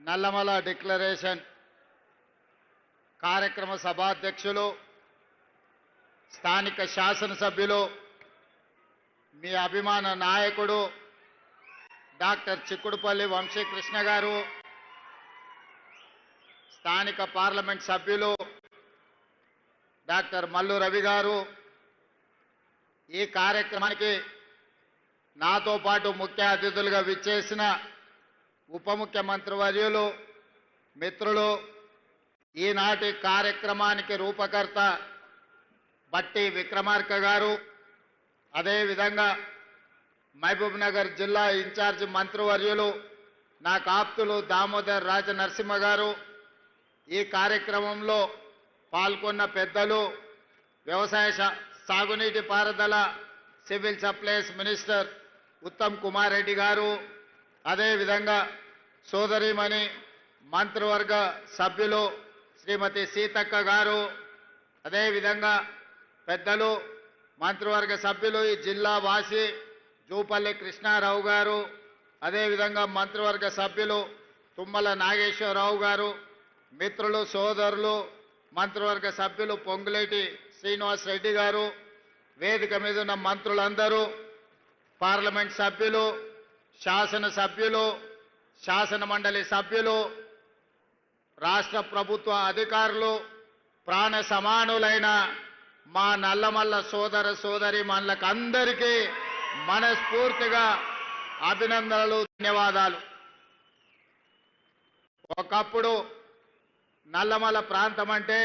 Nallamala declaration కార్యక్రమ సభాధ్యక్షులు స్థానిక శాసనసభ్యులు మీ అభిమాన నాయకుడు డాక్టర్ చిక్కుడుపల్లి వంశీకృష్ణ గారు, స్థానిక పార్లమెంట్ సభ్యులు డాక్టర్ మల్లు రవి గారు, ఈ కార్యక్రమానికి నాతో పాటు ముఖ్య అతిథులుగా విచ్చేసిన ఉప ముఖ్యమంత్రి వర్యులు మిత్రులు, ఈనాటి కార్యక్రమానికి రూపకర్త బట్టి విక్రమార్క గారు, అదేవిధంగా మహబూబ్ నగర్ జిల్లా ఇన్ఛార్జి మంత్రివర్యులు నా ఆప్తులు దామోదర్ రాజ నరసింహ గారు, ఈ కార్యక్రమంలో పాల్గొన్న పెద్దలు వ్యవసాయ సాగునీటి పారుదల civil supplies minister Uttam Kumar Reddy గారు, అదేవిధంగా సోదరిమణి మంత్రివర్గ సభ్యులు శ్రీమతి సీతక్క గారు, అదేవిధంగా పెద్దలు మంత్రివర్గ సభ్యులు ఈ జిల్లా వాసి జూపల్లి కృష్ణారావు గారు, అదేవిధంగా మంత్రివర్గ సభ్యులు తుమ్మల నాగేశ్వరరావు గారు, మిత్రులు సోదరులు మంత్రివర్గ సభ్యులు పొంగులేటి శ్రీనివాస్ రెడ్డి గారు, వేదిక మీద ఉన్న మంత్రులందరూ, పార్లమెంట్ సభ్యులు, శాసన సభ్యులు, శాసన మండలి సభ్యులు, రాష్ట్ర ప్రభుత్వ అధికారులు, ప్రాణ సమానులైన మా నల్లమల్ల సోదర సోదరి మనలకు అందరికీ మనస్ఫూర్తిగా అభినందనలు, ధన్యవాదాలు. ఒకప్పుడు నల్లమల ప్రాంతం అంటే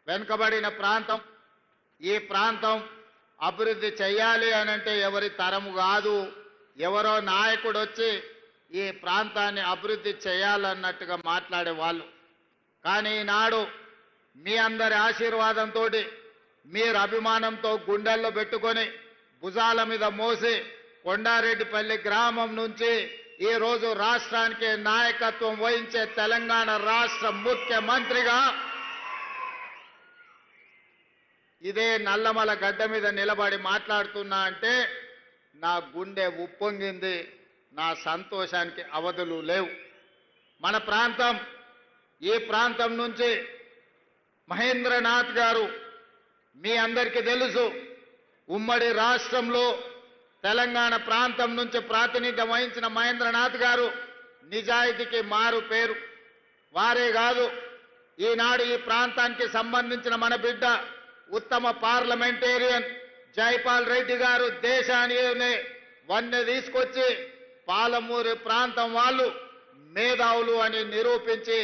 వెనుకబడిన ప్రాంతం. ఈ ప్రాంతం అభివృద్ధి చేయాలి అనంటే ఎవరి తరము కాదు, ఎవరో నాయకుడు వచ్చి ఈ ప్రాంతాన్ని అభివృద్ధి చేయాలన్నట్టుగా మాట్లాడేవాళ్ళు. కానీ ఈనాడు మీ అందరి ఆశీర్వాదంతో, మీరు అభిమానంతో గుండెల్లో పెట్టుకొని భుజాల మీద మోసి కొండారెడ్డిపల్లి గ్రామం నుంచి ఈరోజు రాష్ట్రానికి నాయకత్వం వహించే తెలంగాణ రాష్ట్ర ముఖ్యమంత్రిగా ఇదే నల్లమల గడ్డ మీద నిలబడి మాట్లాడుతున్నా అంటే నా గుండె ఉప్పొంగింది, నా సంతోషానికి అవధులు లేవు. మన ప్రాంతం, ఈ ప్రాంతం నుంచి మహేంద్రనాథ్ గారు మీ అందరికీ తెలుసు, ఉమ్మడి రాష్ట్రంలో తెలంగాణ ప్రాంతం నుంచి ప్రాతినిధ్యం వహించిన మహేంద్రనాథ్ గారు నిజాయితీకి మారు పేరు. వారే కాదు, ఈనాడు ఈ ప్రాంతానికి సంబంధించిన మన బిడ్డ ఉత్తమ పార్లమెంటేరియన్ జైపాల్ రెడ్డి గారు దేశాన్ని వన్నె తీసుకొచ్చి పాలమూరు ప్రాంతం వాళ్ళు మేధావులు అని నిరూపించి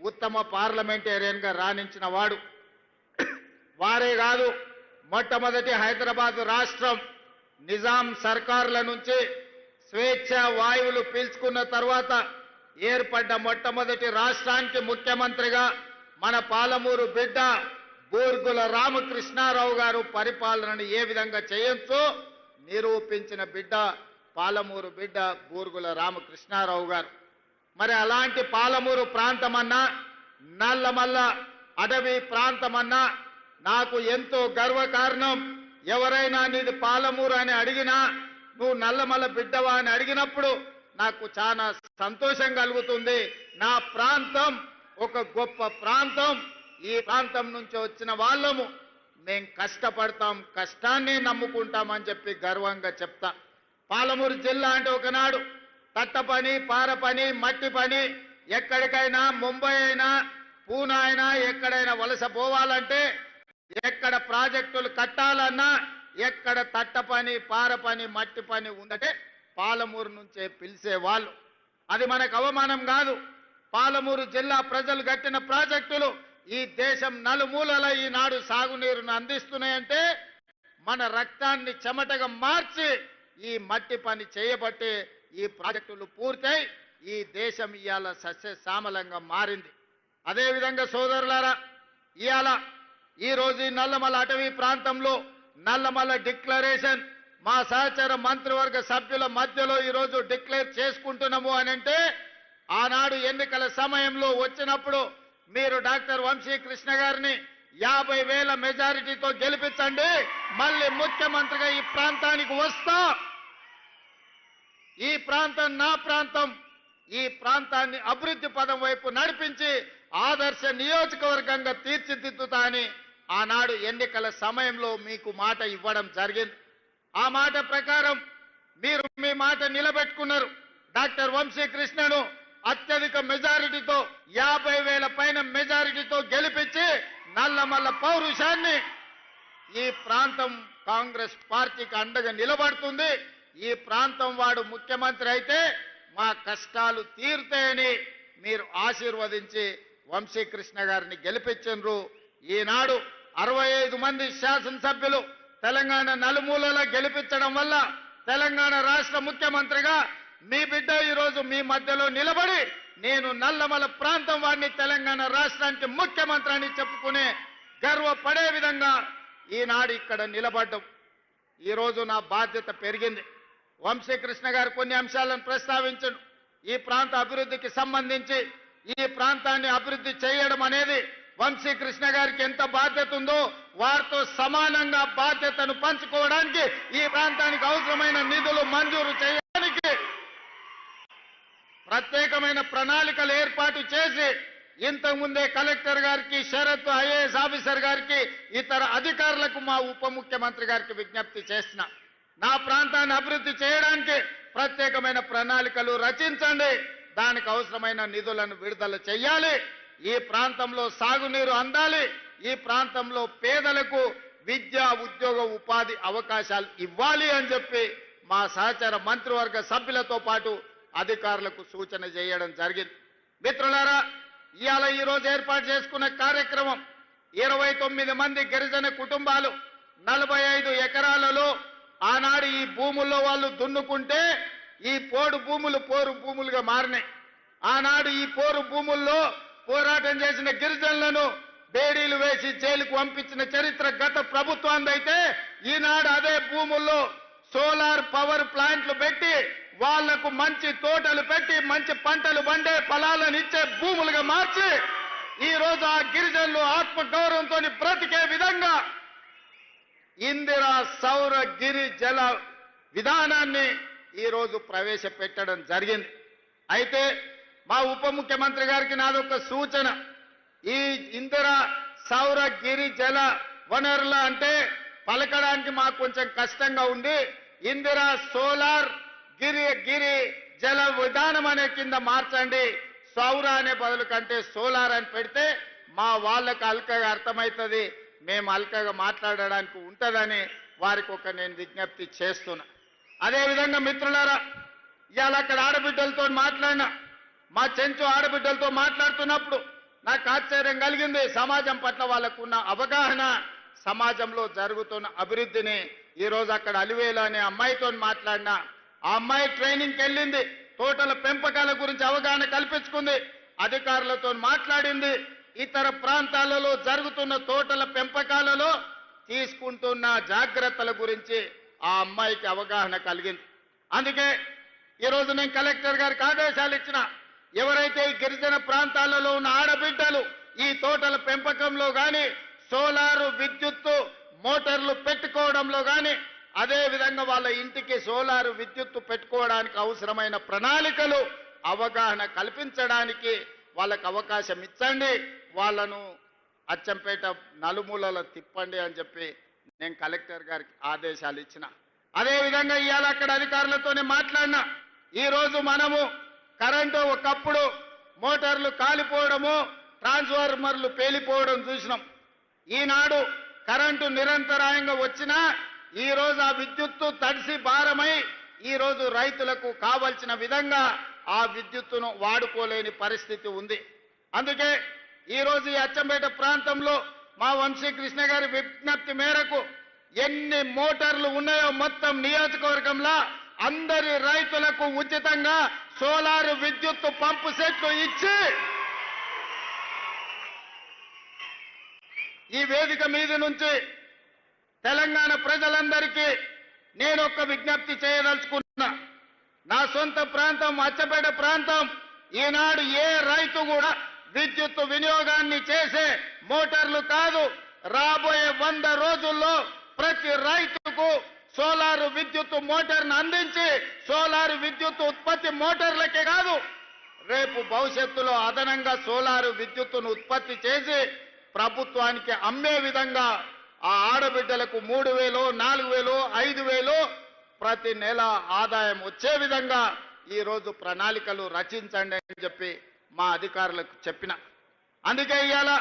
ఉత్తమ పార్లమెంటేరియన్గా రాణించిన వాడు. వారే కాదు, మొట్టమొదటి హైదరాబాద్ రాష్ట్రం నిజాం సర్కార్ల నుంచి స్వేచ్ఛ వాయువులు పీల్చుకున్న తర్వాత ఏర్పడ్డ మొట్టమొదటి రాష్ట్రానికి ముఖ్యమంత్రిగా మన పాలమూరు బిడ్డ బూర్గుల రామకృష్ణారావు గారు పరిపాలనను ఏ విధంగా చేయొచ్చో నిరూపించిన బిడ్డ పాలమూరు బిడ్డ బూర్గుల రామకృష్ణారావు గారు. మరి అలాంటి పాలమూరు ప్రాంతమన్నా, నల్లమల్ల అడవి ప్రాంతమన్నా నాకు ఎంతో గర్వకారణం. ఎవరైనా నీది పాలమూరు అని అడిగినా, నువ్వు నల్లమల్ల బిడ్డవా అని అడిగినప్పుడు నాకు చాలా సంతోషం కలుగుతుంది. నా ప్రాంతం ఒక గొప్ప ప్రాంతం. ఈ ప్రాంతం నుంచి వచ్చిన వాళ్ళము, మేం కష్టపడతాం, కష్టాన్ని నమ్ముకుంటామని చెప్పి గర్వంగా చెప్తా. పాలమూరు జిల్లా అంటే ఒకనాడు తట్ట పని, పార పని, మట్టి పని, ఎక్కడికైనా ముంబై అయినా పూనా అయినా ఎక్కడైనా వలస పోవాలంటే, ఎక్కడ ప్రాజెక్టులు కట్టాలన్నా, ఎక్కడ తట్ట పని, పార పని, మట్టి పని ఉందంటే పాలమూరు నుంచే పిలిచేవాళ్ళు. అది మనకు అవమానం కాదు. పాలమూరు జిల్లా ప్రజలు కట్టిన ప్రాజెక్టులు ఈ దేశం నలుమూలల ఈనాడు సాగునీరును అందిస్తున్నాయంటే మన రక్తాన్ని చెమటగా మార్చి ఈ మట్టి పని చేయబట్టి ఈ ప్రాజెక్టులు పూర్తయి ఈ దేశం ఇవాళ సస్యశ్యామలంగా మారింది. అదేవిధంగా సోదరులారా, ఇవాళ ఈరోజు ఈ నల్లమల అటవీ ప్రాంతంలో నల్లమల డిక్లరేషన్ మా సహచర మంత్రివర్గ సభ్యుల మధ్యలో ఈరోజు డిక్లేర్ చేసుకుంటున్నాము అని అంటే, ఆనాడు ఎన్నికల సమయంలో వచ్చినప్పుడు మీరు డాక్టర్ వంశీకృష్ణ గారిని 50,000 మెజారిటీతో గెలిపించండి, మళ్ళీ ముఖ్యమంత్రిగా ఈ ప్రాంతానికి వస్తా, ఈ ప్రాంతం నా ప్రాంతం, ఈ ప్రాంతాన్ని అభివృద్ధి పదం వైపు నడిపించి ఆదర్శ నియోజకవర్గంగా తీర్చిదిద్దుతా అని ఆనాడు ఎన్నికల సమయంలో మీకు మాట ఇవ్వడం జరిగింది. ఆ మాట ప్రకారం మీరు మీ మాట నిలబెట్టుకున్నారు. డాక్టర్ వంశీకృష్ణను అత్యధిక మెజారిటీతో 50,000 పైన మెజారిటీతో గెలిపించి నల్లమల్ల పౌరుషాన్ని ఈ ప్రాంతం కాంగ్రెస్ పార్టీకి అండగా నిలబడుతుంది. ఈ ప్రాంతం వాడు ముఖ్యమంత్రి అయితే మా కష్టాలు తీరుతాయని మీరు ఆశీర్వదించి వంశీకృష్ణ గారిని గెలిపించారు. ఈనాడు 65 మంది శాసనసభ్యులు తెలంగాణ నలుమూలలా గెలిపించడం వల్ల తెలంగాణ రాష్ట్ర ముఖ్యమంత్రిగా మీ బిడ్డ ఈరోజు మీ మధ్యలో నిలబడి నేను నల్లమల ప్రాంతం వాడిని తెలంగాణ రాష్ట్రానికి ముఖ్యమంత్రి అని చెప్పుకునే గర్వపడే విధంగా ఈనాడు ఇక్కడ నిలబడ్డం. ఈరోజు నా బాధ్యత పెరిగింది. వంశీకృష్ణ గారు కొన్ని అంశాలను ప్రస్తావించను. ఈ ప్రాంత అభివృద్ధికి సంబంధించి ఈ ప్రాంతాన్ని అభివృద్ధి చేయడం అనేది వంశీకృష్ణ గారికి ఎంత బాధ్యత ఉందో వారితో సమానంగా బాధ్యతను పంచుకోవడానికి ఈ ప్రాంతానికి అవసరమైన నిధులు మంజూరు చేయడానికి ప్రత్యేకమైన ప్రణాళికలు ఏర్పాటు చేసి ఇంతకుముందే కలెక్టర్ గారికి, షరత్ ఐఏఎస్ ఆఫీసర్ గారికి, ఇతర అధికారులకు మా ఉప ముఖ్యమంత్రి గారికి విజ్ఞప్తి చేసిన నా ప్రాంతాన్ని అభివృద్ధి చేయడానికి ప్రత్యేకమైన ప్రణాళికలు రచించండి. దానికి అవసరమైన నిధులను విడుదల చేయాలి. ఈ ప్రాంతంలో సాగునీరు అందాలి. ఈ ప్రాంతంలో పేదలకు విద్య, ఉద్యోగ, ఉపాధి అవకాశాలు ఇవ్వాలి అని చెప్పి మా సహచర మంత్రివర్గ సభ్యులతో పాటు అధికారులకు సూచన చేయడం జరిగింది. మిత్రులారా, ఇవాళ ఈరోజు ఏర్పాటు చేసుకున్న కార్యక్రమం 29 మంది గిరిజన కుటుంబాలు 45 ఎకరాలలో ఆనాడు ఈ భూముల్లో వాళ్ళు దున్నుకుంటే ఈ పోడు భూములు పోరు భూములుగా మారినాయి. ఆనాడు ఈ పోరు భూముల్లో పోరాటం చేసిన గిరిజనులను బేడీలు వేసి జైలుకు పంపించిన చరిత్ర గత ప్రభుత్వానిదైతే ఈనాడు అదే భూముల్లో సోలార్ పవర్ ప్లాంట్లు పెట్టి వాళ్లకు మంచి తోటలు పెట్టి మంచి పంటలు పండే ఫలాలను ఇచ్చే భూములుగా మార్చి ఈ రోజు ఆ గిరిజనులు ఆత్మగౌరవంతో బ్రతికే విధంగా ఇందిరా సౌర గిరి జల విధానాన్ని ఈరోజు ప్రవేశపెట్టడం జరిగింది. అయితే మా ఉప ముఖ్యమంత్రి గారికి నాదొక సూచన. ఈ ఇందిరా సౌర గిరి జల వనరుల అంటే పలకడానికి మాకు కొంచెం కష్టంగా ఉంది. ఇందిరా సోలార్ గిరి జల విధానం అనే కింద మార్చండి. సౌర అనే బదులు కంటే సోలార్ అని పెడితే మా వాళ్ళకు అల్కగా అర్థమవుతుంది, మేము అల్కగా మాట్లాడడానికి ఉంటుందని వారికి నేను విజ్ఞప్తి చేస్తున్నా. అదేవిధంగా మిత్రులారా, ఇవాళ అక్కడ ఆడబిడ్డలతో మాట్లాడినా, మా చెంచు ఆడబిడ్డలతో మాట్లాడుతున్నప్పుడు నాకు ఆశ్చర్యం కలిగింది. సమాజం పట్ల వాళ్ళకున్న అవగాహన, సమాజంలో జరుగుతున్న అభివృద్ధిని ఈరోజు అక్కడ అలివేలు అనే అమ్మాయితో మాట్లాడినా, ఆ అమ్మాయి ట్రైనింగ్కి వెళ్ళింది, తోటల పెంపకాల గురించి అవగాహన కల్పించుకుంది, అధికారులతో మాట్లాడింది, ఇతర ప్రాంతాలలో జరుగుతున్న తోటల పెంపకాలలో తీసుకుంటున్న జాగ్రత్తల గురించి ఆ అమ్మాయికి అవగాహన కలిగింది. అందుకే ఈరోజు నేను కలెక్టర్ గారికి ఆదేశాలు ఇచ్చిన, ఎవరైతే ఈ గిరిజన ప్రాంతాలలో ఉన్న ఆడబిడ్డలు ఈ తోటల పెంపకంలో కానీ సోలారు విద్యుత్తు మోటార్లు పెట్టుకోవడంలో కానీ అదేవిధంగా వాళ్ళ ఇంటికి సోలారు విద్యుత్తు పెట్టుకోవడానికి అవసరమైన ప్రణాళికలు అవగాహన కల్పించడానికి వాళ్ళకు అవకాశం ఇచ్చండి, వాళ్ళను అచ్చంపేట నలుమూలల తిప్పండి అని చెప్పి నేను కలెక్టర్ గారికి ఆదేశాలు ఇచ్చిన. అదేవిధంగా ఇవాళ అక్కడ అధికారులతోనే మాట్లాడినా. ఈరోజు మనము కరెంటు ఒకప్పుడు మోటార్లు కాలిపోవడము, ట్రాన్స్ఫార్మర్లు పేలిపోవడం చూసినాం. ఈనాడు కరెంటు నిరంతరాయంగా వచ్చినా ఈరోజు ఆ విద్యుత్తు తడిసి భారమై ఈరోజు రైతులకు కావలసిన విధంగా ఆ విద్యుత్తును వాడుకోలేని పరిస్థితి ఉంది. అందుకే ఈరోజు ఈ అచ్చంపేట ప్రాంతంలో మా వంశీకృష్ణ గారి విజ్ఞప్తి మేరకు ఎన్ని మోటార్లు ఉన్నాయో మొత్తం నియోజకవర్గంలో అందరి రైతులకు ఉచితంగా సోలార్ విద్యుత్తు పంపు సెట్లు ఇచ్చి ఈ వేదిక మీద నుంచి తెలంగాణ ప్రజలందరికీ నేను ఒక విజ్ఞప్తి చేయదలుచుకున్నా. నా సొంత ప్రాంతం అచ్చంపేట ప్రాంతం, ఈనాడు ఏ రైతు కూడా విద్యుత్తు వినియోగాన్ని చేసే మోటార్లు కాదు, రాబోయే 100 రోజుల్లో ప్రతి రైతుకు సోలారు విద్యుత్తు మోటార్ను అందించి సోలారు విద్యుత్తు ఉత్పత్తి మోటార్లకే కాదు రేపు భవిష్యత్తులో అదనంగా సోలారు విద్యుత్తును ఉత్పత్తి చేసి ప్రభుత్వానికి అమ్మే విధంగా ఆ ఆడబిడ్డలకు 3,000, 4,000, 5,000 ప్రతి నెల ఆదాయం వచ్చే విధంగా ఈరోజు ప్రణాళికలు రచించండి అని చెప్పి మా అధికారులకు చెప్పిన. అందుకే ఇవాళ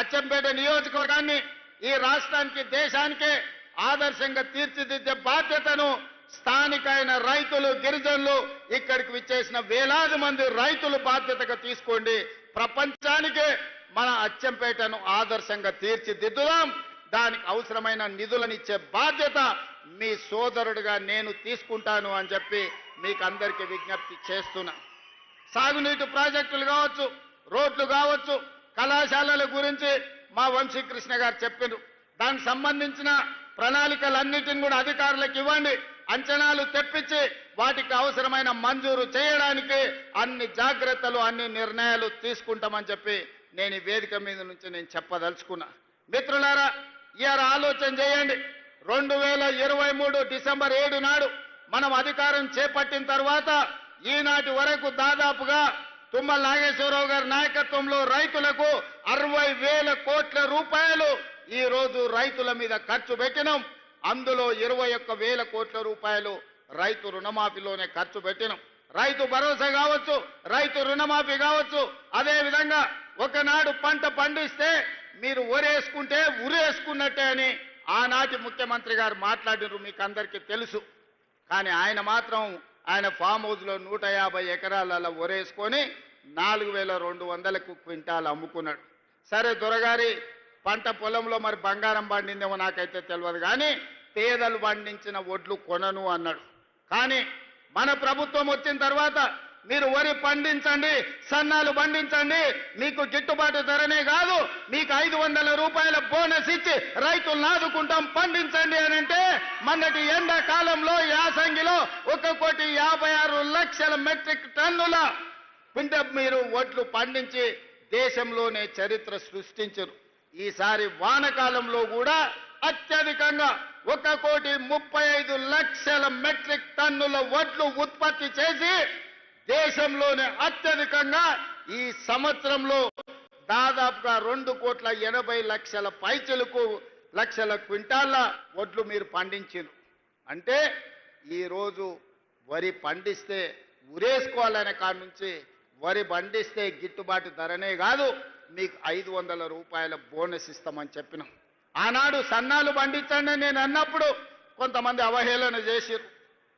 అచ్చంపేట నియోజకవర్గాన్ని ఈ రాష్ట్రానికి దేశానికే ఆదర్శంగా తీర్చిదిద్దే బాధ్యతను స్థానికైన రైతులు గిరిజనులు ఇక్కడికి విచ్చేసిన వేలాది మంది రైతులు బాధ్యతగా తీసుకోండి. ప్రపంచానికే మన అచ్చంపేటను ఆదర్శంగా తీర్చిదిద్దుదాం. దానికి అవసరమైన నిధులను ఇచ్చే బాధ్యత మీ సోదరుడిగా నేను తీసుకుంటాను అని చెప్పి మీకు అందరికీ విజ్ఞప్తి చేస్తున్నా. సాగునీటి ప్రాజెక్టులు కావచ్చు, రోడ్లు కావచ్చు, కళాశాలల గురించి మా వంశీకృష్ణ గారు చెప్పారు. దానికి సంబంధించిన ప్రణాళికలన్నిటిని కూడా అధికారులకు ఇవ్వండి. అంచనాలు తెప్పించి వాటికి అవసరమైన మంజూరు చేయడానికి అన్ని జాగ్రత్తలు, అన్ని నిర్ణయాలు తీసుకుంటామని చెప్పి నేను ఈ వేదిక మీద నుంచి నేను చెప్పదలుచుకున్నా. మిత్రులారా, ఇవాళ ఆలోచన చేయండి. 2023 డిసెంబర్ 7 నాడు మనం అధికారం చేపట్టిన తర్వాత ఈనాటి వరకు దాదాపుగా తుమ్మల నాగేశ్వరరావు గారి నాయకత్వంలో రైతులకు 60,000 కోట్ల రూపాయలు ఈ రోజు రైతుల మీద ఖర్చు పెట్టినాం. అందులో 21,000 కోట్ల రూపాయలు రైతు రుణమాఫీలోనే ఖర్చు పెట్టినాం. రైతు భరోసా కావచ్చు, రైతు రుణమాఫీ కావచ్చు. అదే విధంగా ఒకనాడు పంట పండిస్తే మీరు ఒరేసుకుంటే ఉరేసుకున్నట్టే అని ఆనాటి ముఖ్యమంత్రి గారు మాట్లాడినారు, మీకు అందరికీ తెలుసు. కానీ ఆయన మాత్రం ఆయన ఫామ్ హౌస్లో 150 ఎకరాలలో ఒరేసుకొని 4,200 క్వింటాలు అమ్ముకున్నాడు. సరే, దొరగారి పంట పొలంలో మరి బంగారం పండిందేమో నాకైతే తెలియదు, కానీ పేదలు పండించిన ఒడ్లు కొనను అన్నాడు. కానీ మన ప్రభుత్వం వచ్చిన తర్వాత మీరు వరి పండించండి, సన్నాలు పండించండి, మీకు గిట్టుబాటు ధరనే కాదు మీకు 500 రూపాయల బోనస్ ఇచ్చి రైతులను ఆదుకుంటాం, పండించండి అని అంటే మొన్నటి ఎండాకాలంలో యాసంగిలో 1,56,00,000 మెట్రిక్ టన్నుల మీరు ఒడ్లు పండించి దేశంలోనే చరిత్ర సృష్టించరు. ఈసారి వానకాలంలో కూడా అత్యధికంగా 1,35,00,000 మెట్రిక్ టన్నుల వడ్లు ఉత్పత్తి చేసి దేశంలోనే అత్యధికంగా ఈ సంవత్సరంలో దాదాపుగా 2,80,00,000 పైచలకు లక్షల క్వింటాళ్ళ వడ్లు మీరు పండించారు. అంటే ఈరోజు వరి పండిస్తే ఉరేసుకోవాలనే కాడ నుంచి వరి పండిస్తే గిట్టుబాటు ధరనే కాదు మీకు 500 రూపాయల బోనస్ ఇస్తామని చెప్పినాం. ఆనాడు సన్నాలు పండించండి నేను అన్నప్పుడు కొంతమంది అవహేళన చేసిరు.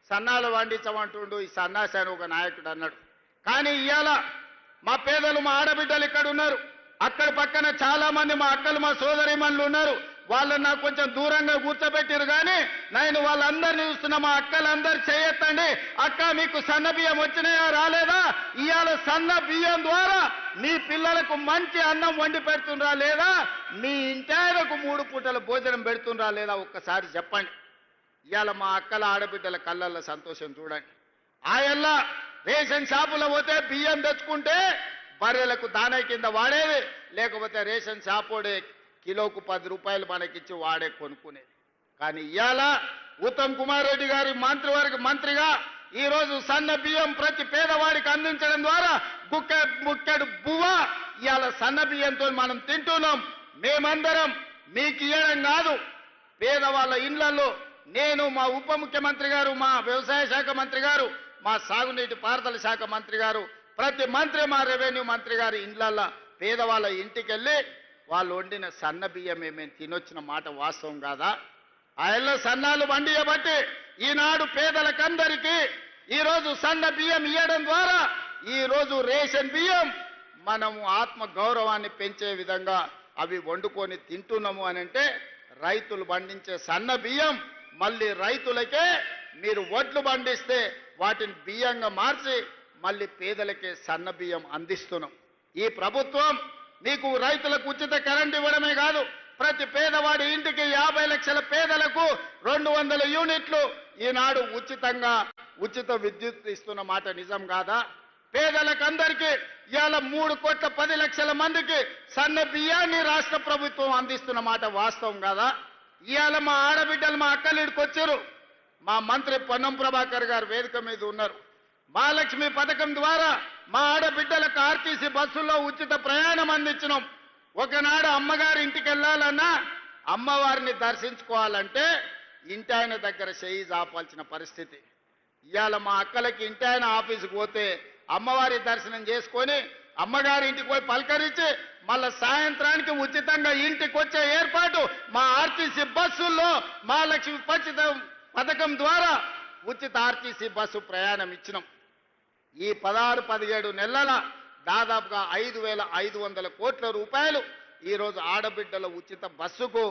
సన్నాలు పండించమంటుండు ఈ సన్నాసి అని ఒక నాయకుడు అన్నాడు. కానీ ఇవాళ మా పేదలు, మా ఆడబిడ్డలు ఇక్కడ ఉన్నారు. అక్కడ పక్కన చాలా మంది మా అక్కలు, మా సోదరిమణులు ఉన్నారు. వాళ్ళని నాకు కొంచెం దూరంగా కూర్చోబెట్టారు. కానీ నేను వాళ్ళందరినీ చూస్తున్నా. మా అక్కలందరూ చేయొద్దండి. అక్క, మీకు సన్న బియ్యం వచ్చినాయా రాలేదా? ఇవాళ సన్న బియ్యం ద్వారా మీ పిల్లలకు మంచి అన్నం వండి పెడుతుండ్రా లేదా? మీ ఇంటాయనకు 3 పూటల భోజనం పెడుతుండ్రా లేదా? ఒక్కసారి చెప్పండి. ఇవాళ మా అక్కల, ఆడబిడ్డల కళ్ళల్లో సంతోషం చూడండి. ఆయల్ల రేషన్ షాపులో పోతే బియ్యం తెచ్చుకుంటే బర్రెలకు దానా కింద వాడేది, లేకపోతే రేషన్ షాపోడే కిలోకు 10 రూపాయలు మనకిచ్చి వాడే కొనుక్కునేది. కానీ ఇవాళ ఉత్తమ్ కుమార్ రెడ్డి గారి మంత్రిగా ఈరోజు సన్న బియ్యం ప్రతి పేదవాడికి అందించడం ద్వారా బుక్కెడు బువ్వ ఇవాళ సన్న బియ్యంతో మనం తింటున్నాం. మేమందరం మీకు ఇవ్వడం కాదు, పేదవాళ్ళ ఇళ్లలో నేను, మా ఉప ముఖ్యమంత్రి గారు, మా వ్యవసాయ శాఖ మంత్రి గారు, మా సాగునీటి పారుదల శాఖ మంత్రి గారు, ప్రతి మంత్రి, మా రెవెన్యూ మంత్రి గారి ఇండ్లల్లో పేదవాళ్ళ ఇంటికి వెళ్ళి వాళ్ళు వండిన సన్న బియ్యం మేము తినొచ్చిన మాట వాస్తవం కాదా? ఆయల్లో సన్నాలు వండియబట్టి ఈనాడు పేదలకందరికీ ఈరోజు సన్న బియ్యం ఇవ్వడం ద్వారా ఈరోజు రేషన్ బియ్యం మనము ఆత్మ గౌరవాన్ని పెంచే విధంగా అవి వండుకొని తింటున్నాము అని అంటే, రైతులు పండించే సన్న బియ్యం మళ్ళీ రైతులకే మీరు వడ్లు పండిస్తే వాటిని బియ్యంగా మార్చి మళ్ళీ పేదలకే సన్న బియ్యం అందిస్తున్నాం. ఈ ప్రభుత్వం మీకు రైతులకు ఉచిత కరెంట్ ఇవ్వడమే కాదు, ప్రతి పేదవాడి ఇంటికి 50 లక్షల పేదలకు 200 యూనిట్లు ఈనాడు ఉచిత విద్యుత్ ఇస్తున్న మాట నిజం కాదా? పేదలకందరికీ ఇవాళ 3,10,00,000 మందికి సన్న బియ్యాన్ని రాష్ట్ర ప్రభుత్వం అందిస్తున్న మాట వాస్తవం కాదా? ఇవాళ మా ఆడబిడ్డలు, మా అక్కలిడికి వచ్చారు. మా మంత్రి పొన్నం ప్రభాకర్ గారు వేదిక మీద ఉన్నారు. మహాలక్ష్మి పథకం ద్వారా మా ఆడబిడ్డలకు ఆర్టీసీ బస్సుల్లో ఉచిత ప్రయాణం అందించినాం. ఒకనాడు అమ్మగారి ఇంటికి వెళ్ళాలన్నా అమ్మవారిని దర్శించుకోవాలంటే ఇంటి ఆయన దగ్గర చేయి చాపాల్సిన పరిస్థితి. ఇవాళ మా అక్కలకి ఇంటి ఆయన ఆఫీసుకు పోతే అమ్మవారి దర్శనం చేసుకొని అమ్మగారి ఇంటికి పోయి పలకరించి మళ్ళా సాయంత్రానికి ఉచితంగా ఇంటికి వచ్చే ఏర్పాటు మా ఆర్టీసీ బస్సుల్లో మహాలక్ష్మి పథకం ద్వారా ఉచిత ఆర్టీసీ బస్సు ప్రయాణం ఇచ్చినాం. ఈ 16-17 నెలల దాదాపుగా 5,500 కోట్ల రూపాయలు ఈరోజు ఆడబిడ్డల ఉచిత బస్సుకు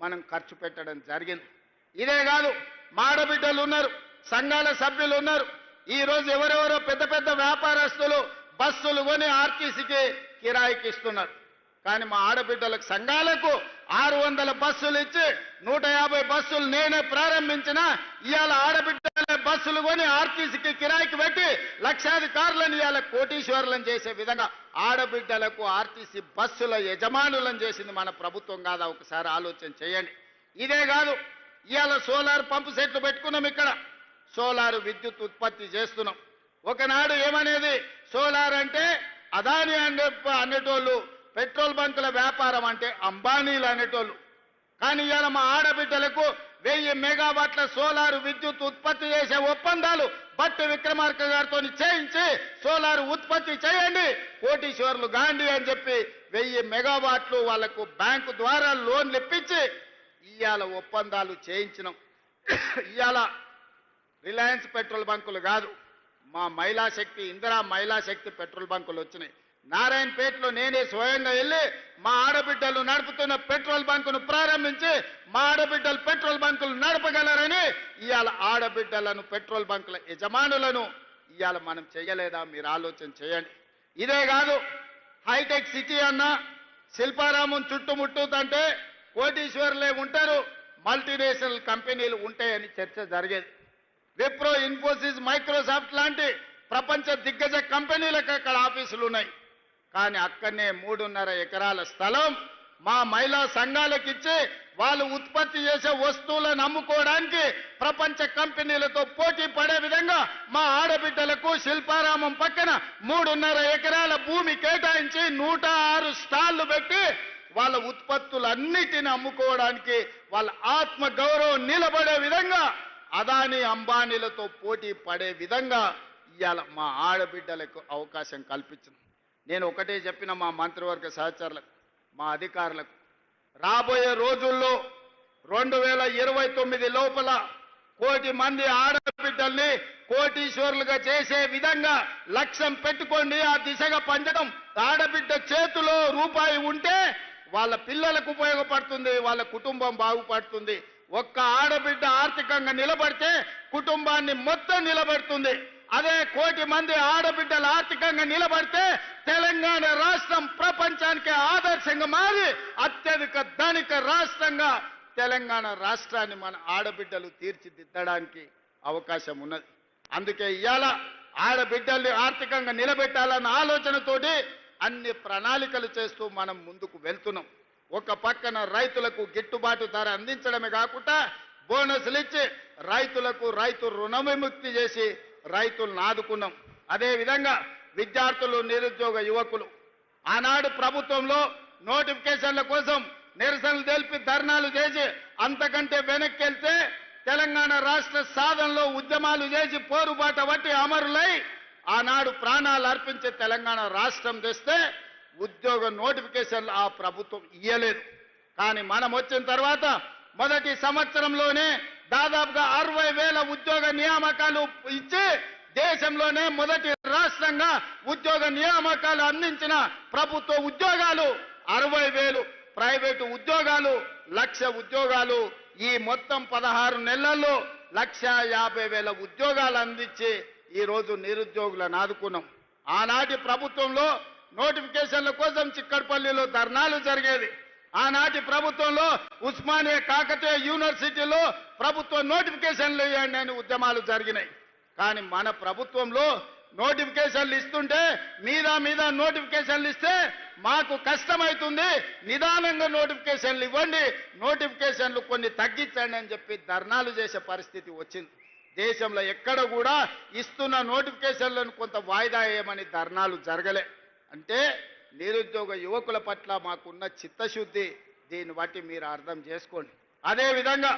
మనం ఖర్చు పెట్టడం జరిగింది. ఇదే కాదు, మా ఆడబిడ్డలు ఉన్నారు, సంఘాల సభ్యులు ఉన్నారు. ఈరోజు ఎవరెవరో పెద్ద పెద్ద వ్యాపారస్తులు బస్సులు కొని ఆర్టీసీకి కిరాయికి ఇస్తున్నారు. కానీ మా ఆడబిడ్డలకు సంఘాలకు 600 బస్సులు ఇచ్చి 150 బస్సులు నేనే ప్రారంభించిన. ఇవాళ ఆడబిడ్డల బస్సులు కొని ఆర్టీసీకి కిరాయికి పెట్టి లక్షాధికారులను ఇవాళ కోటీశ్వరులను చేసే విధంగా ఆడబిడ్డలకు ఆర్టీసీ బస్సుల యజమానులను చేసింది మన ప్రభుత్వం కాదా? ఒకసారి ఆలోచన చేయండి. ఇదే కాదు, ఇవాళ సోలార్ పంపు సెట్లు పెట్టుకున్నాం. ఇక్కడ సోలార్ విద్యుత్ ఉత్పత్తి చేస్తున్నాం. ఒకనాడు ఏమనేది, సోలార్ అంటే అదాని అనేటోళ్ళు, పెట్రోల్ బంకుల వ్యాపారం అంటే అంబానీలు అనేటోళ్ళు. కానీ ఇవాళ మా ఆడబిడ్డలకు 1000 మెగావాట్ల సోలారు విద్యుత్ ఉత్పత్తి చేసే ఒప్పందాలు భట్టి విక్రమార్క గారితో చేయించి సోలారు ఉత్పత్తి చేయండి, కోటీశ్వర్లు గాంధీ అని చెప్పి 1000 మెగావాట్లు వాళ్లకు బ్యాంకు ద్వారా లోన్లు ఇప్పించి ఇవాళ ఒప్పందాలు చేయించినాం. ఇవాళ రిలయన్స్ పెట్రోల్ బంకులు కాదు, మా మహిళా శక్తి, ఇందిరా మహిళా శక్తి పెట్రోల్ బంకులు వచ్చినాయి. నారాయణపేటలో నేనే స్వయంగా వెళ్ళి మా ఆడబిడ్డలు నడుపుతున్న పెట్రోల్ బంకును ప్రారంభించి మా ఆడబిడ్డలు పెట్రోల్ బంకులు నడపగలరని ఇవాళ ఆడబిడ్డలను పెట్రోల్ బంకుల యజమానులను ఇవాళ మనం చేయలేదా? మీరు ఆలోచన చేయండి. ఇదే కాదు, హైటెక్ సిటీ అన్న శిల్పారామం చుట్టుముట్టుతంటే కోటీశ్వరులే ఉంటారు, మల్టీనేషనల్ కంపెనీలు ఉంటాయని చర్చ జరిగేది. విప్రో, ఇన్ఫోసిస్, మైక్రోసాఫ్ట్ లాంటి ప్రపంచ దిగ్గజ కంపెనీలకు అక్కడ ఆఫీసులు ఉన్నాయి. కానీ అక్కడనే 3.5 ఎకరాల స్థలం మా మహిళా సంఘాలకు ఇచ్చి వాళ్ళు ఉత్పత్తి చేసే వస్తువులను అమ్ముకోవడానికి ప్రపంచ కంపెనీలతో పోటీ పడే విధంగా మా ఆడబిడ్డలకు శిల్పారామం పక్కన 3.5 ఎకరాల భూమి కేటాయించి 106 స్టాళ్లు పెట్టి వాళ్ళ ఉత్పత్తులన్నిటిని అమ్ముకోవడానికి వాళ్ళ ఆత్మ గౌరవం నిలబడే విధంగా అదాని అంబానీలతో పోటీ పడే విధంగా ఇవాళ మా ఆడబిడ్డలకు అవకాశం కల్పించింది. నేను ఒకటే చెప్పిన మా మంత్రివర్గ సహచరులకు, మా అధికారులకు, రాబోయే రోజుల్లో 2029 లోపల 1 కోటి మంది ఆడబిడ్డల్ని కోటీశ్వరులుగా చేసే విధంగా లక్ష్యం పెట్టుకోండి. ఆ దిశగా పంచడం. ఆడబిడ్డ చేతిలో రూపాయి ఉంటే వాళ్ళ పిల్లలకు ఉపయోగపడుతుంది, వాళ్ళ కుటుంబం బాగుపడుతుంది. ఒక్క ఆడబిడ్డ ఆర్థికంగా నిలబడితే కుటుంబాన్ని మొత్తం నిలబెడుతుంది. అదే 1 కోటి మంది ఆడబిడ్డలు ఆర్థికంగా నిలబడితే తెలంగాణ రాష్ట్రం ప్రపంచానికి ఆదర్శంగా మారి అత్యధిక ధనిక రాష్ట్రంగా తెలంగాణ రాష్ట్రాన్ని మన ఆడబిడ్డలు తీర్చిదిద్దడానికి అవకాశం ఉన్నది. అందుకే ఇవాళ ఆడబిడ్డల్ని ఆర్థికంగా నిలబెట్టాలన్న ఆలోచనతోటి అన్ని ప్రణాళికలు చేస్తూ మనం ముందుకు వెళ్తున్నాం. ఒక పక్కన రైతులకు గిట్టుబాటు ధర అందించడమే కాకుండా బోనస్లు ఇచ్చి రైతులకు రైతు రుణ విముక్తి చేసి రైతులను ఆదుకున్నాం. అదేవిధంగా విద్యార్థులు, నిరుద్యోగ యువకులు ఆనాడు ప్రభుత్వంలో నోటిఫికేషన్ల కోసం నిరసనలు తెలిపి ధర్నాలు చేసి అంతకంటే వెనక్కి వెళ్తే తెలంగాణ రాష్ట్ర సాధనలో ఉద్యమాలు చేసి పోరుబాట బట్టి అమరులై ఆనాడు ప్రాణాలు అర్పించే తెలంగాణ రాష్ట్రం తెస్తే ఉద్యోగ నోటిఫికేషన్లు ఆ ప్రభుత్వం ఇయ్యలేదు. కానీ మనం వచ్చిన తర్వాత మొదటి సంవత్సరంలోనే దాదాపుగా 60,000 ఉద్యోగ నియామకాలు ఇచ్చి దేశంలోనే మొదటి రాష్ట్రంగా ఉద్యోగ నియామకాలు అందించిన ప్రభుత్వ ఉద్యోగాలు 60,000, ప్రైవేటు ఉద్యోగాలు 1,00,000 ఉద్యోగాలు. ఈ మొత్తం 16 నెలల్లో 1,50,000 ఉద్యోగాలు అందించి ఈరోజు నిరుద్యోగులను ఆదుకున్నాం. ఆనాటి ప్రభుత్వంలో నోటిఫికేషన్ల కోసం చిక్కడపల్లిలో ధర్నాలు జరిగేది. ఆనాటి ప్రభుత్వంలో ఉస్మానియా, కాకతీయ యూనివర్సిటీలో ప్రభుత్వ నోటిఫికేషన్లు ఇవ్వండి అని ఉద్యమాలు జరిగినాయి. కానీ మన ప్రభుత్వంలో నోటిఫికేషన్లు ఇస్తుంటే మీద నోటిఫికేషన్లు ఇస్తే మాకు కష్టమవుతుంది, నిదానంగా నోటిఫికేషన్లు ఇవ్వండి, నోటిఫికేషన్లు కొన్ని తగ్గించండి అని చెప్పి ధర్నాలు చేసే పరిస్థితి వచ్చింది. దేశంలో ఎక్కడ కూడా ఇస్తున్న నోటిఫికేషన్లను కొంత వాయిదా వేయమని ధర్నాలు జరగలే. అంటే నిరుద్యోగ యువకుల పట్ల మాకున్న చిత్తశుద్ధి దీన్ని బట్టి మీరు అర్థం చేసుకోండి. అదేవిధంగా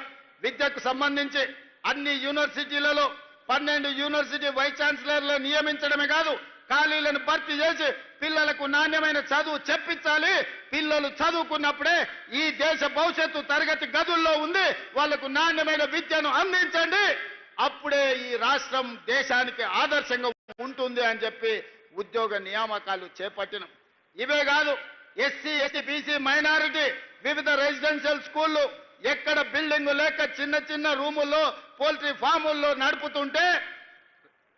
విద్యకు సంబంధించి అన్ని యూనివర్సిటీలలో 12 యూనివర్సిటీ వైస్ ఛాన్సలర్లు నియమించడమే కాదు, ఖాళీలను భర్తీ చేసి పిల్లలకు నాణ్యమైన చదువు చెప్పించాలి. పిల్లలు చదువుకున్నప్పుడే ఈ దేశ భవిష్యత్తు తరగతి గదుల్లో ఉంది. వాళ్లకు నాణ్యమైన విద్యను అందించండి. అప్పుడే ఈ రాష్ట్రం దేశానికి ఆదర్శంగా ఉంటుంది అని చెప్పి ఉద్యోగ నియామకాలు చేపట్టినాం. ఇవే కాదు, ఎస్సీ ఎస్టీ బీసీ మైనారిటీ వివిధ రెసిడెన్షియల్ స్కూళ్ళు ఎక్కడ బిల్డింగ్ లేక చిన్న చిన్న రూముల్లో పోల్ట్రీ ఫాముల్లో నడుపుతుంటే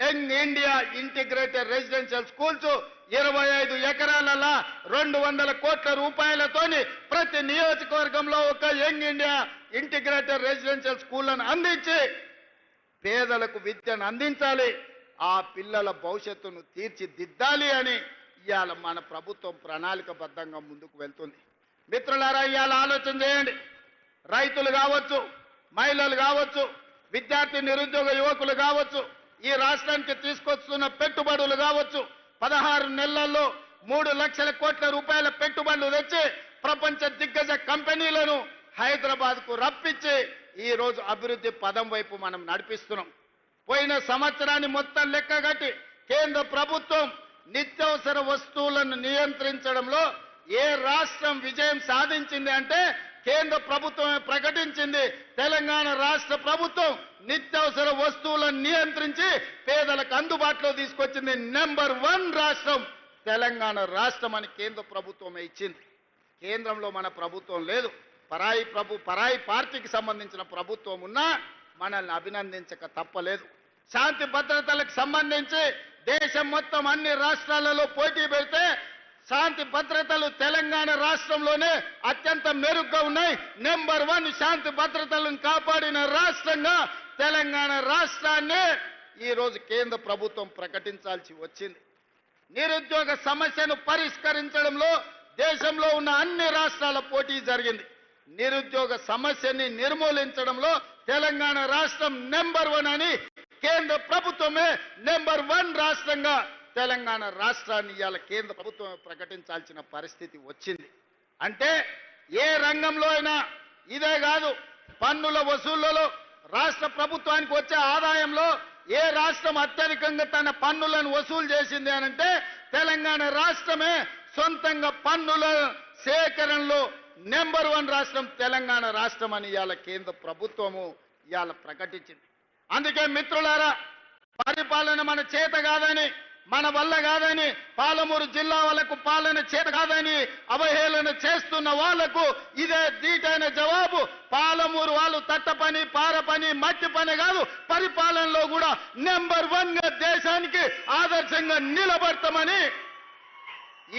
young India integrated residential schools 25 ఎకరాలలో 200 కోట్ల రూపాయలతోని ప్రతి నియోజకవర్గంలో ఒక యంగ్ ఇండియా ఇంటిగ్రేటెడ్ రెసిడెన్షియల్ స్కూళ్లను అందించి పేదలకు విద్యను అందించాలి. ఆ పిల్లల భవిష్యత్తును తీర్చిదిద్దాలి అని ఇవాళ మన ప్రభుత్వం ప్రణాళికబద్ధంగా ముందుకు వెళ్తుంది. మిత్రులారా, ఇవాళ ఆలోచన చేయండి. రైతులు కావచ్చు, మహిళలు కావచ్చు, విద్యార్థి నిరుద్యోగ యువకులు కావచ్చు, ఈ రాష్ట్రానికి తీసుకొస్తున్న పెట్టుబడులు కావచ్చు, 16 నెలల్లో 3 లక్షల కోట్ల రూపాయల పెట్టుబడులు తెచ్చి ప్రపంచ దిగ్గజ కంపెనీలను హైదరాబాద్కు రప్పించి ఈ రోజు అభివృద్ధి పదం వైపు మనం నడిపిస్తున్నాం. పోయిన సంవత్సరాన్ని మొత్తం లెక్కగట్టి కేంద్ర ప్రభుత్వం నిత్యావసర వస్తువులను నియంత్రించడంలో ఏ రాష్ట్రం విజయం సాధించింది అంటే కేంద్ర ప్రభుత్వమే ప్రకటించింది. తెలంగాణ రాష్ట్ర ప్రభుత్వం నిత్యావసర వస్తువులను నియంత్రించి పేదలకు అందుబాటులో తీసుకొచ్చింది. నెంబర్ 1 రాష్ట్రం తెలంగాణ రాష్ట్రం అని కేంద్ర ప్రభుత్వమే ఇచ్చింది. కేంద్రంలో మన ప్రభుత్వం లేదు, పరాయి పార్టీకి సంబంధించిన ప్రభుత్వం ఉన్నా మనల్ని అభినందించక తప్పలేదు. శాంతి భద్రతలకు సంబంధించి దేశం మొత్తం అన్ని రాష్ట్రాలలో పోటీ పెడితే శాంతి భద్రతలు తెలంగాణ రాష్ట్రంలోనే అత్యంత మెరుగ్గా ఉన్నాయి. నెంబర్ 1 శాంతి భద్రతలను కాపాడిన రాష్ట్రంగా తెలంగాణ రాష్ట్రాన్ని ఈ రోజు కేంద్ర ప్రభుత్వం ప్రకటించాల్సి వచ్చింది. నిరుద్యోగ సమస్యను పరిష్కరించడంలో దేశంలో ఉన్న అన్ని రాష్ట్రాల పోటీ జరిగింది. నిరుద్యోగ సమస్యని నిర్మూలించడంలో తెలంగాణ రాష్ట్రం నెంబర్ 1 అని కేంద్ర ప్రభుత్వమే నెంబర్ 1 రాష్ట్రంగా తెలంగాణ రాష్ట్రాన్ని ఇవాళ కేంద్ర ప్రభుత్వం ప్రకటించాల్సిన పరిస్థితి వచ్చింది. అంటే ఏ రంగంలో అయినా ఇదే కాదు, పన్నుల వసూళ్లలో రాష్ట్ర ప్రభుత్వానికి వచ్చే ఆదాయంలో ఏ రాష్ట్రం అత్యధికంగా తన పన్నులను వసూలు చేసింది అనంటే తెలంగాణ రాష్ట్రమే. సొంతంగా పన్నుల సేకరణలో నెంబర్ 1 రాష్ట్రం తెలంగాణ రాష్ట్రం అని ఇవాళ కేంద్ర ప్రభుత్వము ఇవాళ ప్రకటించింది. అందుకే మిత్రులారా, పరిపాలన మన చేత కాదని, మన వల్ల కాదని, పాలమూరు జిల్లా వాళ్లకు పాలన చేత కాదని అవహేళన చేస్తున్న వాళ్లకు ఇదే దీటైన జవాబు. పాలమూరు వాళ్ళు తట్ట పని, పార పని, మట్టి పని కాదు, పరిపాలనలో కూడా నెంబర్ 1గా దేశానికి ఆదర్శంగా నిలబడతామని,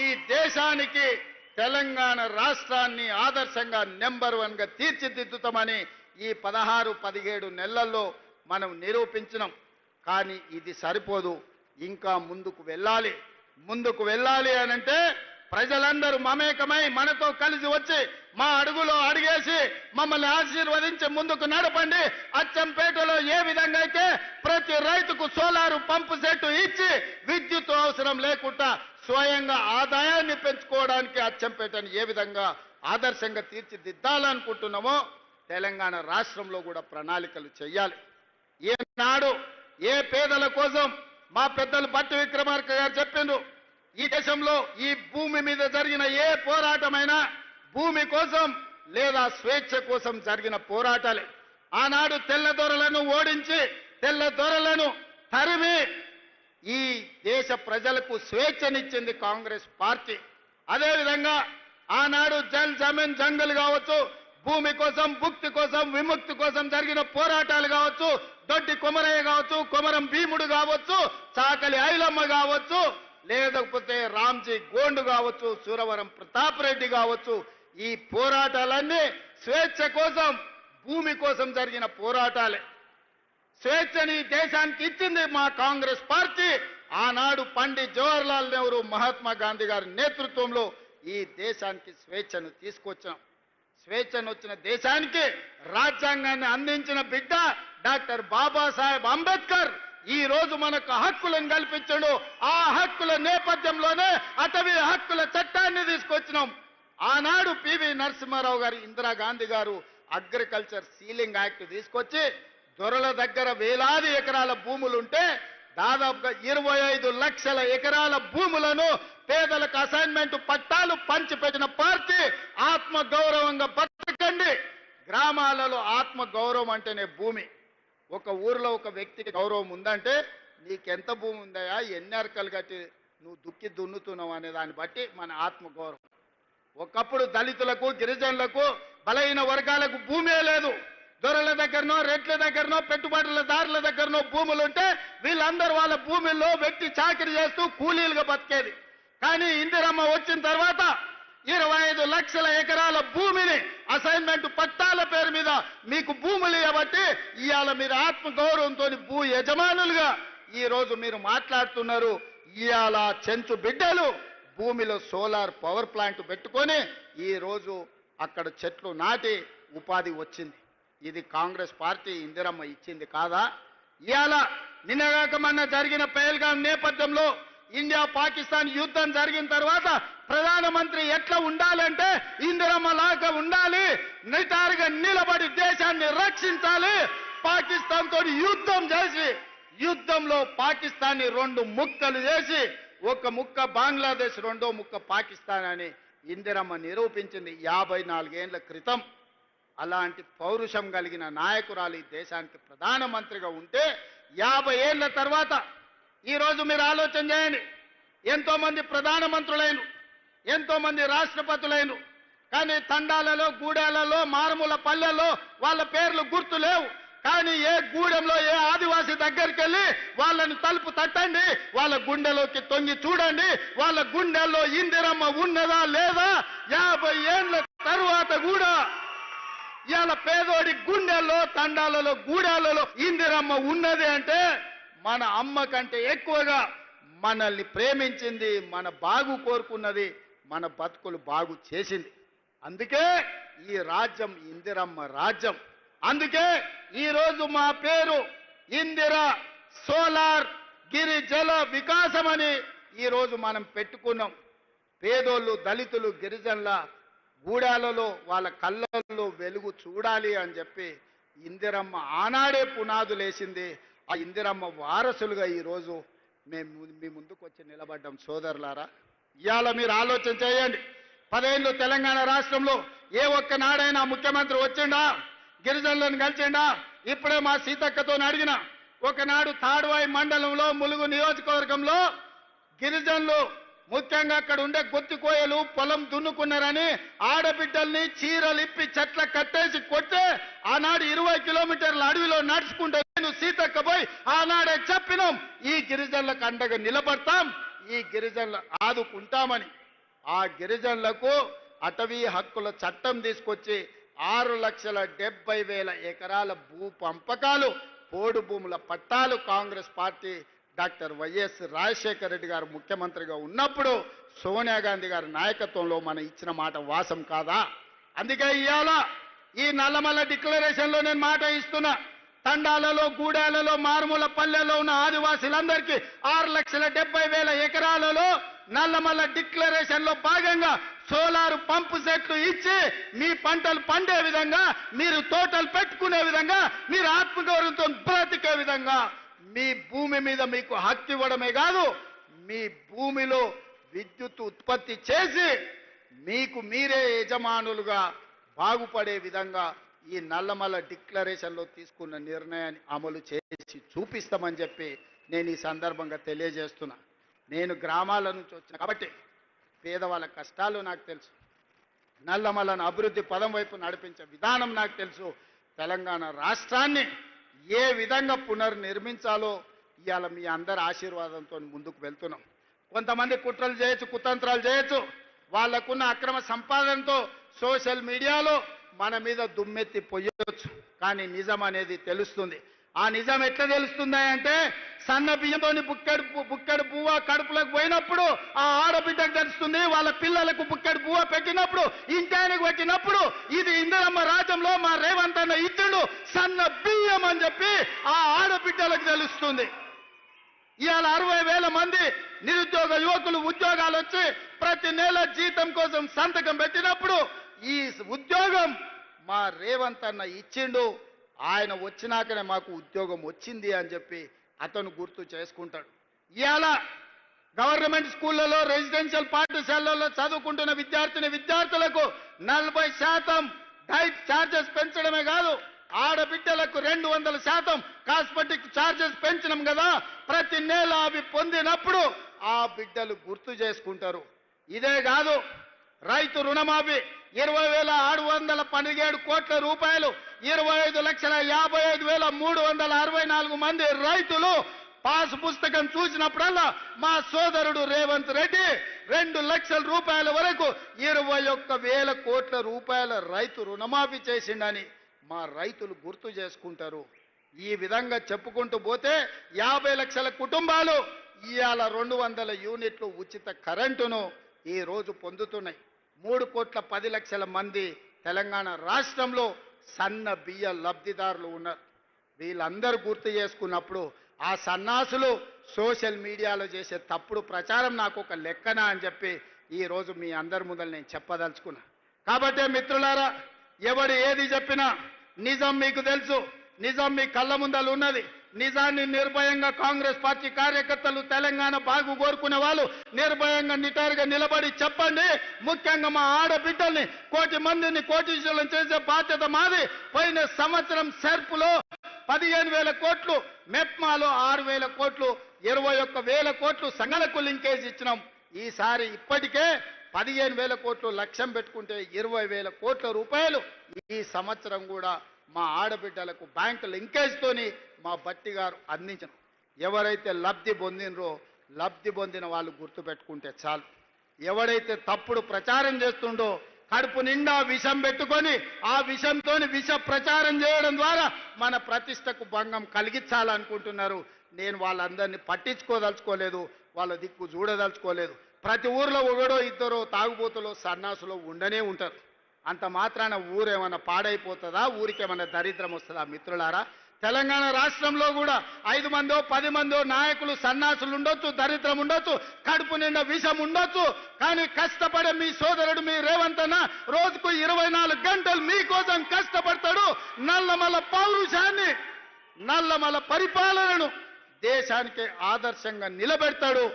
ఈ దేశానికి తెలంగాణ రాష్ట్రాన్ని ఆదర్శంగా నెంబర్ 1గా తీర్చిదిద్దుతామని ఈ 16-17 నెలల్లో మనం నిరూపించినాం. కానీ ఇది సరిపోదు, ఇంకా ముందుకు వెళ్ళాలి అనంటే ప్రజలందరూ మమేకమై మనతో కలిసి వచ్చి మా అడుగులో అడిగేసి మమ్మల్ని ఆశీర్వదించి ముందుకు నడపండి. అచ్చంపేటలో ఏ విధంగా అయితే ప్రతి రైతుకు సోలారు పంపు సెట్ ఇచ్చి విద్యుత్ అవసరం లేకుండా స్వయంగా ఆదాయాన్ని పెంచుకోవడానికి అచ్చంపేటను ఏ విధంగా ఆదర్శంగా తీర్చిదిద్దాలనుకుంటున్నామో తెలంగాణ రాష్ట్రంలో కూడా ప్రణాళికలు చేయాలి. ఏనాడు ఏ పేదల కోసం మా పెద్దలు భట్టి విక్రమార్క గారు చెప్పిండ్రు, ఈ దేశంలో ఈ భూమి మీద జరిగిన ఏ పోరాటమైనా భూమి కోసం లేదా స్వేచ్ఛ కోసం జరిగిన పోరాటాలే. ఆనాడు తెల్లదొరలను ఓడించి తెల్లదొరలను తరిమి ఈ దేశ ప్రజలకు స్వేచ్ఛనిచ్చింది కాంగ్రెస్ పార్టీ. అదేవిధంగా ఆనాడు జల్ జమీన్ జంగల్ కావచ్చు, భూమి కోసం, భుక్తి కోసం, విముక్తి కోసం జరిగిన పోరాటాలు కావచ్చు, దొడ్డి కొమరయ్య కావచ్చు, కొమరం భీముడు కావచ్చు, చాకలి ఐలమ్మ కావచ్చు, లేకపోతే రామ్జీ గోండు కావచ్చు, సూరవరం ప్రతాప్ రెడ్డి కావచ్చు, ఈ పోరాటాలన్నీ స్వేచ్ఛ కోసం, భూమి కోసం జరిగిన పోరాటాలే. స్వేచ్ఛని దేశానికి ఇచ్చింది మా కాంగ్రెస్ పార్టీ. ఆనాడు పండిత్ జవహర్లాల్ నెహ్రూ, మహాత్మా గాంధీ గారి నేతృత్వంలో ఈ దేశానికి స్వేచ్ఛను తీసుకొచ్చాం. స్వేచ్ఛను వచ్చిన దేశానికి రాజ్యాంగాన్ని అందించిన బిడ్డ డాక్టర్ బాబాసాహెబ్ అంబేద్కర్ ఈ రోజు మనకు హక్కులను కల్పించాడు. ఆ హక్కుల నేపథ్యంలోనే అటవీ హక్కుల చట్టాన్ని తీసుకొచ్చినాం. ఆనాడు పివి నరసింహారావు గారు, ఇందిరాగాంధీ గారు అగ్రికల్చర్ సీలింగ్ యాక్ట్ తీసుకొచ్చి దొరల దగ్గర వేలాది ఎకరాల భూములుంటే దాదాపుగా 25 లక్షల ఎకరాల భూములను పేదలకు అసైన్మెంట్ పట్టాలు పంచిపెట్టిన పార్టీ. ఆత్మ గౌరవంగా బతకండి. గ్రామాలలో ఆత్మ గౌరవం అంటేనే భూమి. ఒక ఊర్లో ఒక వ్యక్తికి గౌరవం ఉందంటే నీకెంత భూమి ఉందయా, ఎన్ని అరకలు కట్టి నువ్వు దుక్కి దున్నుతున్నావు అనే దాన్ని బట్టి మన ఆత్మ గౌరవం. ఒకప్పుడు దళితులకు, గిరిజనులకు, బలహీన వర్గాలకు భూమే లేదు. దొరల దగ్గరనో, రెడ్ల దగ్గరనో, పెట్టుబడులదారుల దగ్గరనో భూములుంటే వీళ్ళందరూ వాళ్ళ భూముల్లో వెట్టి చాకరీ చేస్తూ కూలీలుగా బతికేది. కానీ ఇందిరమ్మ వచ్చిన తర్వాత 25 లక్షల ఎకరాల భూమిని అసైన్మెంట్ పట్టాల పేరు మీద మీకు భూములు ఇవ్వబట్టి ఇవాళ మీరు ఆత్మగౌరవంతో భూ యజమానులుగా ఈ రోజు మీరు మాట్లాడుతున్నారు. ఇవాళ చెంచు బిడ్డలు భూమిలో సోలార్ పవర్ ప్లాంట్ పెట్టుకొని ఈ రోజు అక్కడ చెట్లు నాటి ఉపాధి వచ్చింది. ఇది కాంగ్రెస్ పార్టీ ఇందిరమ్మ ఇచ్చింది కాదా? ఇవాళ నిన్నగాక మొన్న జరిగిన పహల్గాం నేపథ్యంలో ఇండియా పాకిస్తాన్ యుద్ధం జరిగిన తర్వాత ప్రధానమంత్రి ఎట్లా ఉండాలంటే ఇందిరమ్మ లాగా ఉండాలి. నిటారుగా నిలబడి దేశాన్ని రక్షించాలి. పాకిస్తాన్ తోటి యుద్ధం చేసి యుద్ధంలో పాకిస్తాన్ని 2 ముక్కలు చేసి ఒక ముక్క బంగ్లాదేశ్, రెండో ముక్క పాకిస్తాన్ అని ఇందిరమ్మ నిరూపించింది 54 ఏళ్ల క్రితం. అలాంటి పౌరుషం కలిగిన నాయకురాలు ఈ దేశానికి ప్రధానమంత్రిగా ఉంటే 50 ఏళ్ల తర్వాత ఈరోజు మీరు ఆలోచన చేయండి. ఎంతో మంది ప్రధానమంత్రులైన, ఎంతో మంది రాష్ట్రపతులైన, కానీ తండాలలో, గూడాలలో, మారుమూల పల్లెల్లో వాళ్ళ పేర్లు గుర్తు లేవు. కానీ ఏ గూడెంలో ఏ ఆదివాసి దగ్గరికి వెళ్ళి వాళ్ళని తలుపు తట్టండి, వాళ్ళ గుండెలోకి తొంగి చూడండి, వాళ్ళ గుండెల్లో ఇందిరమ్మ ఉన్నదా లేదా? 50 ఏళ్ల తరువాత కూడా ఇవాళ పేదోడి గుండెల్లో, తండాలలో, గూడాలలో ఇందిరమ్మ ఉన్నది అంటే మన అమ్మ కంటే ఎక్కువగా మనల్ని ప్రేమించింది, మన బాగు కోరుకున్నది, మన బతుకులు బాగు చేసింది. అందుకే ఈ రాజ్యం ఇందిరమ్మ రాజ్యం. అందుకే ఈరోజు మా పేరు ఇందిర సోలార్ గిరిజల వికాసం అని ఈరోజు మనం పెట్టుకున్నాం. పేదోళ్ళు, దళితులు, గిరిజనుల గూడాలలో వాళ్ళ కళ్ళల్లో వెలుగు చూడాలి అని చెప్పి ఇందిరమ్మ ఆనాడే పునాదులేసింది. ఆ ఇందిరమ్మ వారసులుగా ఈరోజు మేము మీ ముందుకు వచ్చి నిలబడ్డాం. సోదరులారా, ఇవాళ మీరు ఆలోచన చేయండి. 10 ఏళ్ళు తెలంగాణ రాష్ట్రంలో ఏ ఒక్కనాడైనా ముఖ్యమంత్రి వచ్చిండా, గిరిజనులను కలిసిండా? ఇప్పుడే మా సీతక్కతో అడిగిన, ఒకనాడు తాడువాయి మండలంలో ములుగు నియోజకవర్గంలో గిరిజనులు ముఖ్యంగా అక్కడ ఉండే గొత్తికోయలు పొలం దున్నుకున్నారని ఆడబిడ్డల్ని చీరలు ఇప్పి చెట్ల కట్టేసి కొట్టే ఆనాడు 20 కిలోమీటర్ల అడవిలో నడుచుకుంటే నేను సీతక్క పోయి ఆనాడే చెప్పినాం, ఈ గిరిజనులకు అండగా నిలబడతాం, ఈ జనులు ఆదుకుంటామని. ఆ గిరిజనులకు అటవీ హక్కుల చట్టం తీసుకొచ్చి 6,70,000 ఎకరాల భూ పంపకాలు, పోడు భూముల పట్టాలు Congress party doctor YS Rajasekhara Reddy గారు ముఖ్యమంత్రిగా ఉన్నప్పుడు సోనియా గాంధీ గారి నాయకత్వంలో మనం ఇచ్చిన మాట వాసం కాదా? అందుకే ఇవాళ ఈ నల్లమల్ల డిక్లరేషన్లో నేను మాట ఇస్తున్నా. తండాలలో, గూడాలలో, మారుమూల పల్లెల్లో ఉన్న ఆదివాసీలందరికీ 6,70,000 ఎకరాలలో నల్లమల్ల డిక్లరేషన్లో భాగంగా సోలార్ పంపు సెట్లు ఇచ్చి మీ పంటలు పండే విధంగా, మీరు తోటలు పెట్టుకునే విధంగా, మీరు ఆత్మగౌరవంతో బ్రతికే విధంగా మీ భూమి మీద మీకు హక్కు ఇవ్వడమే కాదు, మీ భూమిలో విద్యుత్ ఉత్పత్తి చేసి మీకు మీరే యజమానులుగా బాగుపడే విధంగా ఈ నల్లమల్ల డిక్లరేషన్లో తీసుకున్న నిర్ణయాన్ని అమలు చేసి చూపిస్తామని చెప్పి నేను ఈ సందర్భంగా తెలియజేస్తున్నా. నేను గ్రామాల నుంచి వచ్చాను కాబట్టి పేదవాళ్ళ కష్టాలు నాకు తెలుసు. నల్లమల్లను అభివృద్ధి పదం వైపు నడిపించే విధానం నాకు తెలుసు. తెలంగాణ రాష్ట్రాన్ని ఏ విధంగా పునర్నిర్మించాలో ఇవాళ మీ అందరి ఆశీర్వాదంతో ముందుకు వెళ్తున్నాం. కొంతమంది కుట్రలు చేయొచ్చు, కుతంత్రాలు చేయొచ్చు, వాళ్ళకున్న అక్రమ సంపాదనతో సోషల్ మీడియాలో మన మీద దుమ్మెత్తి పొయ్యొచ్చు, కానీ నిజం అనేది తెలుస్తుంది. ఆ నిజం ఎట్లా తెలుస్తుందా అంటే సన్న బియ్యంతోని బుక్కెడు పువ్వ కడుపులకు పోయినప్పుడు ఆ ఆడబిడ్డకు తెలుస్తుంది, వాళ్ళ పిల్లలకు బుక్కెడు పువ్వ పెట్టినప్పుడు, ఇంటానికి పెట్టినప్పుడు ఇది ఇందిరమ్మ రాజ్యంలో మా రేవంత్ అన్న ఇచ్చుడు సన్న బియ్యం అని చెప్పి ఆ ఆడబిడ్డలకు తెలుస్తుంది. ఇవాళ 60,000 మంది నిరుద్యోగ యువకులు ఉద్యోగాలు వచ్చి ప్రతి నెల జీతం కోసం సంతకం పెట్టినప్పుడు ఈ ఉద్యోగం మా రేవంత్ అన్న ఇచ్చిండు, ఆయన వచ్చినాకనే మాకు ఉద్యోగం వచ్చింది అని చెప్పి అతను గుర్తు చేసుకుంటాడు. ఇవాళ గవర్నమెంట్ స్కూళ్లలో రెసిడెన్షియల్ పాఠశాలల్లో చదువుకుంటున్న విద్యార్థులకు 40% డైట్ ఛార్జెస్ పెంచడమే కాదు, ఆడబిడ్డలకు 200% కాస్మెటిక్ ఛార్జెస్ పెంచినాం కదా. ప్రతి నెల అవి పొందినప్పుడు ఆ బిడ్డలు గుర్తు చేసుకుంటారు. ఇదే కాదు, రైతు రుణమాఫీ 20,617 కోట్ల రూపాయలు, 25,55,364 మంది రైతులు పాస్ పుస్తకం చూసినప్పుడల్లా మా సోదరుడు రేవంత్ రెడ్డి 2 లక్షల రూపాయల వరకు 21,000 కోట్ల రూపాయల రైతు రుణమాఫీ చేసిండని మా రైతులు గుర్తు చేసుకుంటారు. ఈ విధంగా చెప్పుకుంటూ పోతే 50 లక్షల కుటుంబాలు ఇవాళ 200 యూనిట్లు ఉచిత కరెంటును ఈ రోజు పొందుతున్నాయి. 3,10,00,000 మంది తెలంగాణ రాష్ట్రంలో సన్న బియ్య లబ్ధిదారులు ఉన్నారు. వీళ్ళందరూ గుర్తు చేసుకున్నప్పుడు ఆ సన్నాసులు సోషల్ మీడియాలో చేసే తప్పుడు ప్రచారం నాకు ఒక లెక్కన అని చెప్పి ఈ రోజు మీ అందరి ముందర నేను చెప్పదలుచుకున్నా. కాబట్టి మిత్రులారా, ఎవడు ఏది చెప్పినా నిజం మీకు తెలుసు, నిజం మీ కళ్ళ ముందలు ఉన్నది. నిజాన్ని నిర్భయంగా కాంగ్రెస్ పార్టీ కార్యకర్తలు, తెలంగాణ బాగు కోరుకునే వాళ్ళు నిర్భయంగా నిటారుగా నిలబడి చెప్పండి. ముఖ్యంగా మా ఆడబిడ్డల్ని 1,00,00,000 మందిని కోటీశ్వరులను చేసే బాధ్యత మాది. పోయిన సంవత్సరం సెర్పులో 15,000 కోట్లు, మెప్మాలో 6,000 కోట్లు, 21,000 కోట్లు సంఘాలకు లింకేజ్ ఇచ్చినాం. ఈసారి ఇప్పటికే 15,000 కోట్లు లక్ష్యం పెట్టుకుంటే 20,000 కోట్ల రూపాయలు ఈ సంవత్సరం కూడా మా ఆడబిడ్డలకు బ్యాంకు లింకేజ్తోని మా బట్టి గారు అందించను. ఎవరైతే లబ్ధి పొందినరో లబ్ధి పొందిన వాళ్ళు గుర్తుపెట్టుకుంటే చాలు. ఎవడైతే తప్పుడు ప్రచారం చేస్తుండో కడుపు నిండా విషం పెట్టుకొని ఆ విషంతో విష ప్రచారం చేయడం ద్వారా మన ప్రతిష్టకు భంగం కలిగించాలనుకుంటున్నారు. నేను వాళ్ళందరినీ పట్టించుకోదలుచుకోలేదు, వాళ్ళ దిక్కు చూడదలుచుకోలేదు. ప్రతి ఊర్లో ఒకడో ఇద్దరో తాగుబోతులో సన్నాసులో ఉండనే ఉంటారు. అంత మాత్రాన ఊరేమన్నా పాడైపోతుందా, ఊరికేమన్నా దరిద్రం వస్తుందా? మిత్రులారా, తెలంగాణ రాష్ట్రంలో కూడా 5 మందో 10 మందో నాయకులు సన్నాసులు ఉండొచ్చు, దరిద్రం ఉండొచ్చు, కడుపు నిండా విషం ఉండొచ్చు. కానీ కష్టపడే మీ సోదరుడు మీ రేవంత్ అన్న రోజుకు 24 గంటలు మీకోసం కష్టపడతాడు. నల్లమల పౌరుషాన్ని, నల్లమల పరిపాలనను దేశానికి ఆదర్శంగా నిలబెడతాడు.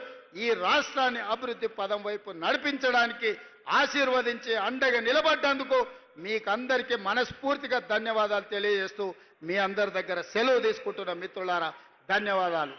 ఈ రాష్ట్రాన్ని అభివృద్ధి పదం వైపు నడిపించడానికి ఆశీర్వదించి అండగా నిలబడ్డందుకు మీకందరికీ మనస్ఫూర్తిగా ధన్యవాదాలు తెలియజేస్తూ మీ అందరి దగ్గర సెలవు తీసుకుంటున్న మిత్రులారా, ధన్యవాదాలు.